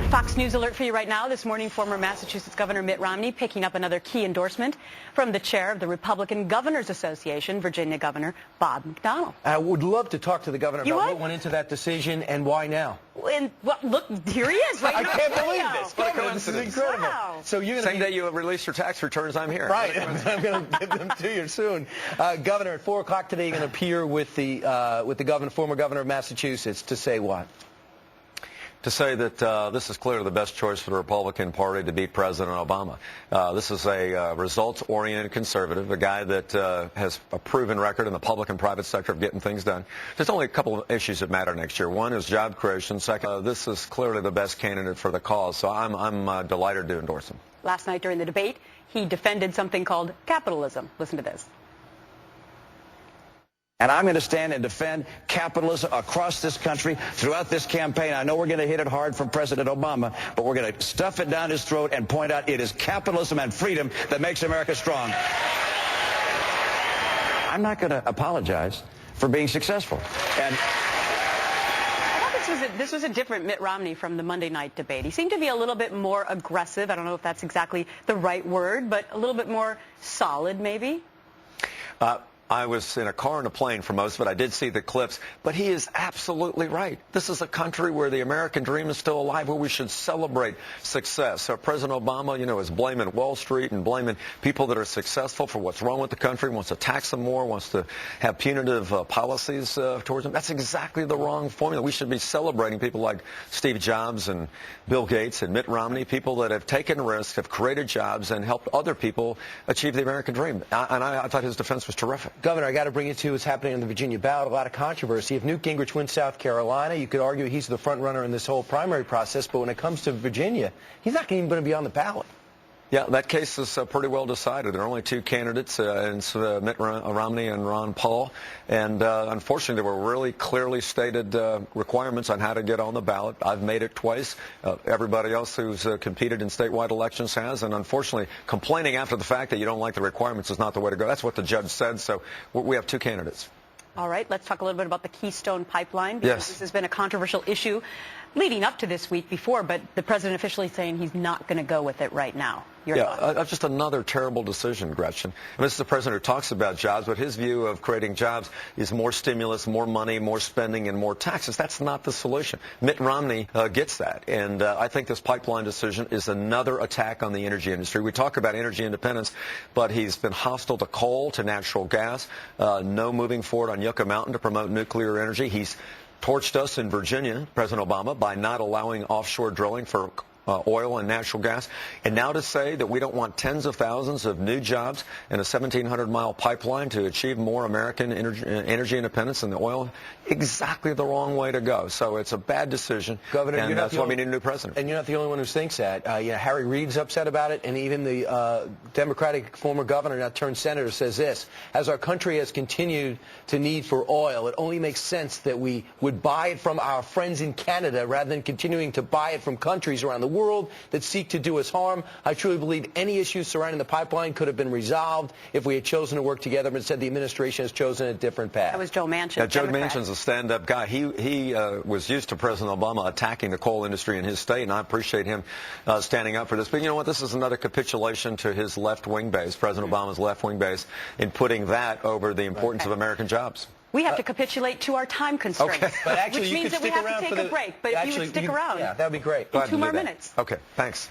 Fox News alert for you right now. This morning, former Massachusetts Governor Mitt Romney picking up another key endorsement from the chair of the Republican Governors Association, Virginia Governor Bob McDonnell. I would love to talk to the governor about what went into that decision and why now. And, well, look, here he is right now. I can't believe this. What a coincidence. This is incredible. Wow. So you're Same day you release your tax returns, I'm here. Right. I'm going to give them to you soon. Governor, at 4 o'clock today, you're going to appear with the former governor of Massachusetts to say what? To say that this is clearly the best choice for the Republican Party to beat President Obama. This is a results-oriented conservative, a guy that has a proven record in the public and private sector of getting things done. There's only a couple of issues that matter next year. One is job creation. Second, this is clearly the best candidate for the cause, so I'm delighted to endorse him. Last night during the debate, he defended something called capitalism. Listen to this. And I'm going to stand and defend capitalism across this country throughout this campaign. I know we're going to hit it hard from President Obama, but we're going to stuff it down his throat and point out it is capitalism and freedom that makes America strong. I'm not going to apologize for being successful. And this was a different Mitt Romney from the Monday night debate. He seemed to be a little bit more aggressive. I don't know if that's exactly the right word, but a little bit more solid, maybe. I was in a car and a plane for most of it. I did see the clips, but he is absolutely right. This is a country where the American dream is still alive, where we should celebrate success. So President Obama, is blaming Wall Street and blaming people that are successful for what's wrong with the country, wants to tax them more, wants to have punitive policies towards them. That's exactly the wrong formula. We should be celebrating people like Steve Jobs and Bill Gates and Mitt Romney, people that have taken risks, have created jobs, and helped other people achieve the American dream. I thought his defense was terrific. Governor, I got to bring you to what's happening on the Virginia ballot. A lot of controversy. If Newt Gingrich wins South Carolina, you could argue he's the front runner in this whole primary process. But when it comes to Virginia, he's not even going to be on the ballot. Yeah, that case is pretty well decided. There are only 2 candidates, and it's Mitt Romney and Ron Paul. And unfortunately, there were really clearly stated requirements on how to get on the ballot. I've made it twice. Everybody else who's competed in statewide elections has. And unfortunately, complaining after the fact that you don't like the requirements is not the way to go. That's what the judge said. So we have 2 candidates. All right, let's talk a little bit about the Keystone Pipeline, because this has been a controversial issue leading up to this week before, but the president officially saying he's not going to go with it right now. Your thoughts? Just another terrible decision, Gretchen. This is the president who talks about jobs, but his view of creating jobs is more stimulus, more money, more spending, and more taxes. That's not the solution. Mitt Romney gets that, and I think this pipeline decision is another attack on the energy industry. We talk about energy independence, but he's been hostile to coal, to natural gas, no moving forward on Yucca Mountain to promote nuclear energy. He's torched us in Virginia, President Obama, by not allowing offshore drilling for oil and natural gas. And now to say that we don't want tens of thousands of new jobs and a 1,700-mile pipeline to achieve more American energy independence than the oil, exactly the wrong way to go. So it's a bad decision, Governor, and that's why we need a new president. And you're not the only one who thinks that. Harry Reid's upset about it, and even the Democratic former governor, now turned senator, says this: as our country has continued to need for oil, it only makes sense that we would buy it from our friends in Canada rather than continuing to buy it from countries around the world that seek to do us harm. I truly believe any issues surrounding the pipeline could have been resolved if we had chosen to work together, but instead the administration has chosen a different path. That was Joe Manchin. Yeah, Joe Manchin's a stand-up guy. He was used to President Obama attacking the coal industry in his state, and I appreciate him standing up for this. But you know what? This is another capitulation to his left-wing base, President Obama's left-wing base, in putting that over the importance of American jobs. We have to capitulate to our time constraints, but actually, which means that we have to take a break. But if you would stick around, yeah, that would be great. 2 more minutes. Okay, thanks.